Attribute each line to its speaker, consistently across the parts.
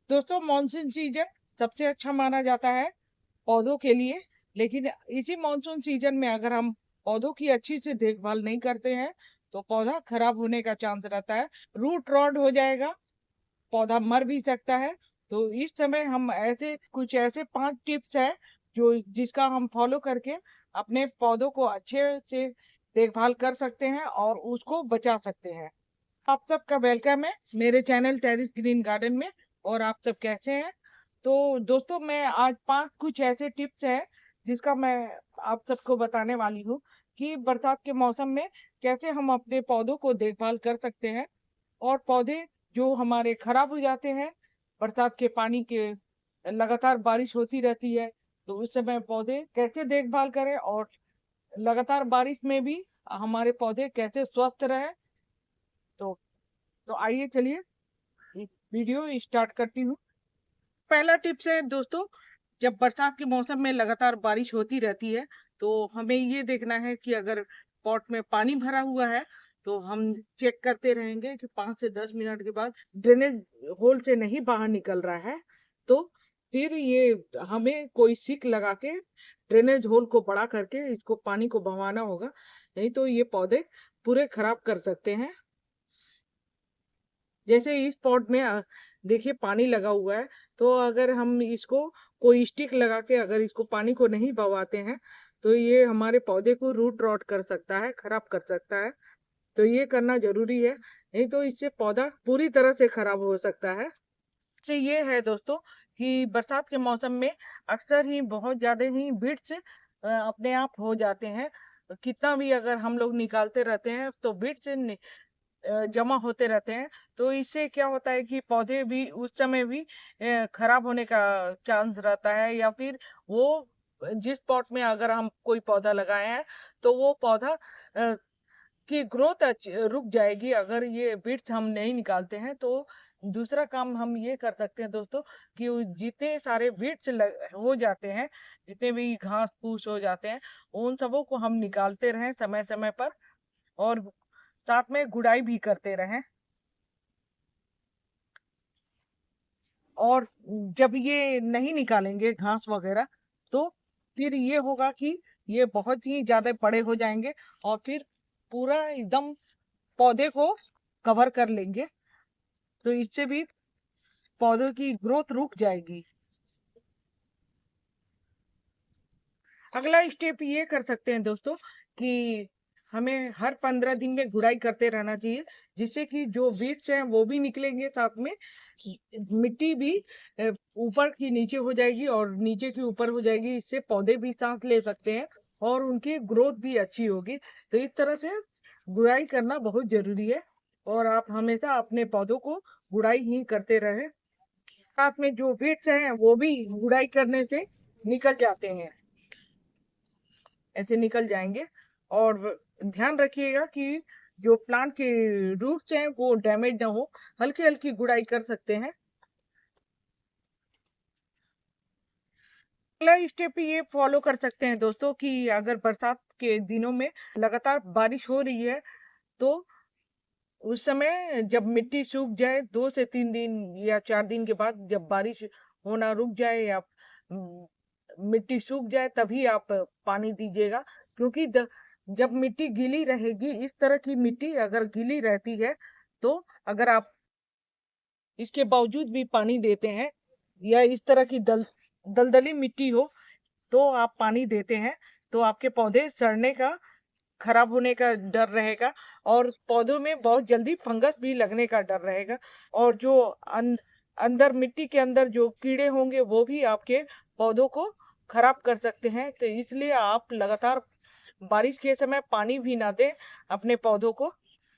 Speaker 1: दोस्तों monsoon season सबसे अच्छा माना जाता है पौधों के लिए। लेकिन इसी मानसून सीजन में अगर हम पौधों की अच्छी से देखभाल नहीं करते हैं तो पौधा खराब होने का चांस रहता है। रूट रॉट हो जाएगा, पौधा मर भी सकता है। तो इस समय हम कुछ ऐसे 5 टिप्स है जो जिसका हम फॉलो करके अपने पौधों को अच्छे से देखभाल कर सकते हैं और उसको बचा सकते हैं। आप सबका वेलकम है मेरे चैनल टेरिस ग्रीन गार्डन में। और आप सब कैसे हैं? तो दोस्तों मैं आज 5 कुछ ऐसे टिप्स हैं जिसका मैं आप सबको बताने वाली हूँ कि बरसात के मौसम में कैसे हम अपने पौधों को देखभाल कर सकते हैं। और पौधे जो हमारे खराब हो जाते हैं बरसात के पानी के, लगातार बारिश होती रहती है तो उस समय पौधे कैसे देखभाल करें और लगातार बारिश में भी हमारे पौधे कैसे स्वस्थ रहे। तो तो आइए चलिए वीडियो स्टार्ट करती हूँ। पहला टिप्स है दोस्तों, जब बरसात के मौसम में लगातार बारिश होती रहती है तो हमें ये देखना है कि अगर पॉट में पानी भरा हुआ है तो हम चेक करते रहेंगे कि 5 से 10 मिनट के बाद ड्रेनेज होल से नहीं बाहर निकल रहा है। तो फिर ये हमें कोई सिक लगा के ड्रेनेज होल को बड़ा करके इसको पानी को बहवाना होगा, नहीं तो ये पौधे पूरे खराब कर सकते हैं। जैसे इस पॉट में देखिए पानी लगा हुआ है, तो अगर हम इसको कोई स्टिक लगा के अगर इसको पानी को नहीं बहाते हैं तो ये हमारे पौधे को रूट रॉट कर सकता है, खराब कर सकता है। तो ये करना जरूरी है, नहीं तो इससे पौधा पूरी तरह से खराब हो सकता है। से ये है दोस्तों कि बरसात के मौसम में अक्सर ही बहुत ज्यादा ही बीट्स अपने आप हो जाते हैं। कितना भी अगर हम लोग निकालते रहते हैं तो बीट्स जमा होते रहते हैं। तो इससे क्या होता है कि पौधे भी उस समय भी खराब होने का चांस रहता है, या फिर वो जिस पॉट में अगर हम कोई पौधा लगाए हैं तो वो पौधा की ग्रोथ रुक जाएगी अगर ये बीट्स हम नहीं निकालते हैं। तो दूसरा काम हम ये कर सकते हैं दोस्तों कि जितने सारे बीट्स हो जाते हैं, जितने भी घास फूस हो जाते हैं, उन सबों को हम निकालते रहें समय समय पर, और साथ में गुड़ाई भी करते रहें। और जब ये नहीं निकालेंगे घास वगैरह तो फिर ये होगा कि ये बहुत ही ज्यादा बड़े हो जाएंगे और फिर पूरा एकदम पौधे को कवर कर लेंगे। तो इससे भी पौधों की ग्रोथ रुक जाएगी। अगला स्टेप ये कर सकते हैं दोस्तों कि हमें हर 15 दिन में गुड़ाई करते रहना चाहिए, जिससे कि जो बीट्स हैं वो भी निकलेंगे, साथ में मिट्टी भी ऊपर की नीचे हो जाएगी और नीचे की ऊपर हो जाएगी। इससे पौधे भी सांस ले सकते हैं और उनकी ग्रोथ भी अच्छी होगी। तो इस तरह से गुड़ाई करना बहुत जरूरी है और आप हमेशा अपने पौधों को गुड़ाई ही करते रहे। साथ में जो बीट्स हैं वो भी गुड़ाई करने से निकल जाते हैं, ऐसे निकल जाएंगे। और ध्यान रखिएगा कि जो प्लांट के रूट्स हैं वो डैमेज ना हो, हल्की हल्की गुड़ाई कर सकते हैं। अगला स्टेप ये फॉलो कर सकते हैं दोस्तों कि अगर बरसात के दिनों में लगातार बारिश हो रही है तो उस समय जब मिट्टी सूख जाए, 2 से 3 दिन या 4 दिन के बाद जब बारिश होना रुक जाए या मिट्टी सूख जाए तभी आप पानी दीजिएगा। क्योंकि जब मिट्टी गीली रहेगी, इस तरह की मिट्टी अगर गीली रहती है तो अगर आप इसके बावजूद भी पानी देते हैं या इस तरह की दलदली मिट्टी हो तो आप पानी देते हैं तो आपके पौधे सड़ने का, खराब होने का डर रहेगा और पौधों में बहुत जल्दी फंगस भी लगने का डर रहेगा। और जो अंदर मिट्टी के अंदर जो कीड़े होंगे वो भी आपके पौधों को खराब कर सकते हैं। तो इसलिए आप लगातार बारिश के समय पानी भी ना दें अपने पौधों को।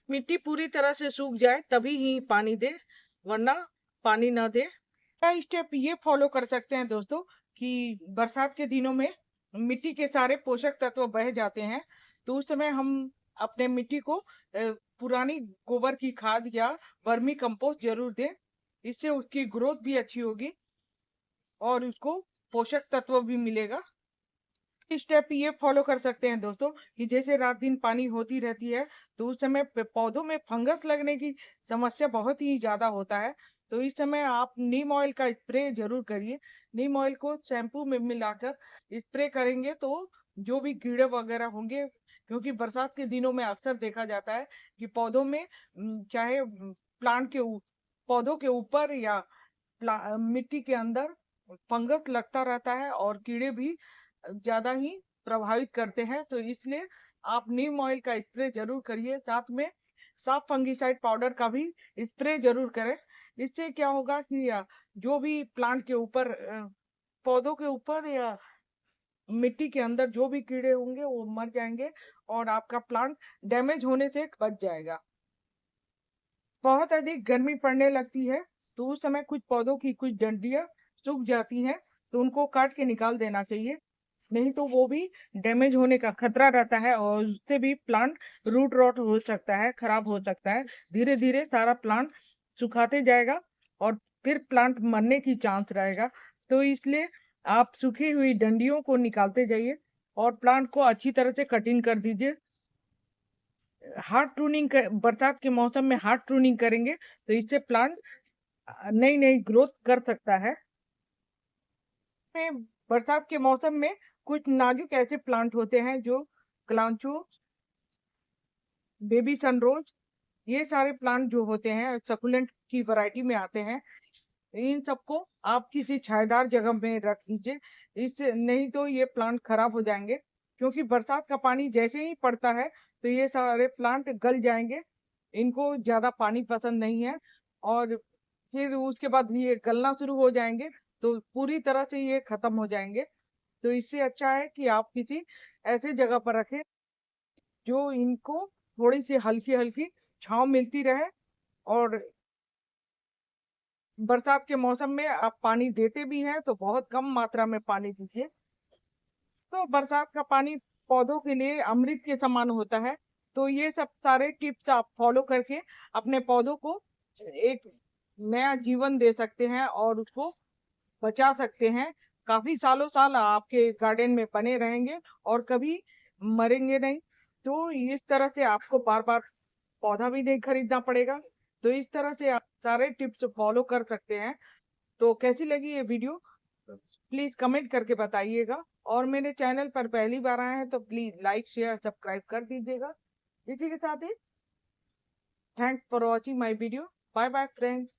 Speaker 1: मिट्टी पूरी तरह से सूख जाए तभी ही पानी दें, वरना पानी ना दें। क्या स्टेप ये फॉलो कर सकते हैं दोस्तों कि बरसात के दिनों में मिट्टी के सारे पोषक तत्व बह जाते हैं, तो उस समय हम अपने मिट्टी को पुरानी गोबर की खाद या वर्मी कंपोस्ट जरूर दें। इससे उसकी ग्रोथ भी अच्छी होगी और उसको पोषक तत्व भी मिलेगा। स्टेप ये फॉलो कर सकते हैं दोस्तों कि जैसे रात दिन पानी होती रहती है तो उस समय पौधों में फंगस लगने की समस्या बहुत ही ज्यादा होता है। तो इस समय आप नीम ऑयल का स्प्रे जरूर करिए। नीम ऑयल को शैम्पू में मिलाकर स्प्रे करेंगे तो जो भी कीड़े वगैरह होंगे, क्योंकि बरसात के दिनों में अक्सर देखा जाता है कि पौधों में चाहे प्लांट के पौधों के ऊपर या मिट्टी के अंदर फंगस लगता रहता है और कीड़े भी ज्यादा ही प्रभावित करते हैं। तो इसलिए आप नीम ऑयल का स्प्रे जरूर करिए, साथ में साफ फंगीसाइड पाउडर का भी स्प्रे जरूर करें। इससे क्या होगा कि जो भी प्लांट के ऊपर पौधों के ऊपर या मिट्टी के अंदर जो भी कीड़े होंगे वो मर जाएंगे और आपका प्लांट डैमेज होने से बच जाएगा। बहुत अधिक गर्मी पड़ने लगती है तो उस समय कुछ पौधों की कुछ डंडियां सूख जाती हैं, तो उनको काट के निकाल देना चाहिए, नहीं तो वो भी डैमेज होने का खतरा रहता है और उससे भी प्लांट रूट रॉट हो सकता है, खराब हो सकता है। धीरे धीरे सारा प्लांट सुखाते जाएगा और फिर प्लांट मरने की चांस रहेगा। तो इसलिए आप सूखी हुई डंडियों को निकालते जाइए और प्लांट को अच्छी तरह से कटिंग कर दीजिए। हार्ड प्रूनिंग बरसात के मौसम में हार्ड प्रूनिंग करेंगे तो इससे प्लांट नई नई ग्रोथ कर सकता है। में बरसात के मौसम में कुछ नाजुक ऐसे प्लांट होते हैं जो कलांचो, बेबी सनरोज, ये सारे प्लांट जो होते हैं सकुलेंट की वैरायटी में आते हैं। इन सबको आप किसी छायादार जगह में रख दीजिए, इससे नहीं तो ये प्लांट खराब हो जाएंगे, क्योंकि बरसात का पानी जैसे ही पड़ता है तो ये सारे प्लांट गल जाएंगे। इनको ज्यादा पानी पसंद नहीं है और फिर उसके बाद ये गलना शुरू हो जाएंगे तो पूरी तरह से ये खत्म हो जाएंगे। तो इससे अच्छा है कि आप किसी ऐसे जगह पर रखें जो इनको थोड़ी सी हल्की हल्की छांव मिलती रहे। और बरसात के मौसम में आप पानी देते भी हैं तो बहुत कम मात्रा में पानी दीजिए। तो बरसात का पानी पौधों के लिए अमृत के समान होता है। तो ये सब सारे टिप्स आप फॉलो करके अपने पौधों को एक नया जीवन दे सकते हैं और उसको बचा सकते हैं। काफी सालों साल आपके गार्डन में बने रहेंगे और कभी मरेंगे नहीं। तो इस तरह से आपको बार बार पौधा भी नहीं खरीदना पड़ेगा। तो इस तरह से आप सारे टिप्स फॉलो कर सकते हैं। तो कैसी लगी ये वीडियो प्लीज कमेंट करके बताइएगा, और मेरे चैनल पर पहली बार आए हैं तो प्लीज लाइक शेयर सब्सक्राइब कर दीजिएगा। इसी के साथ ही thanks for watching my video. Bye bye friends.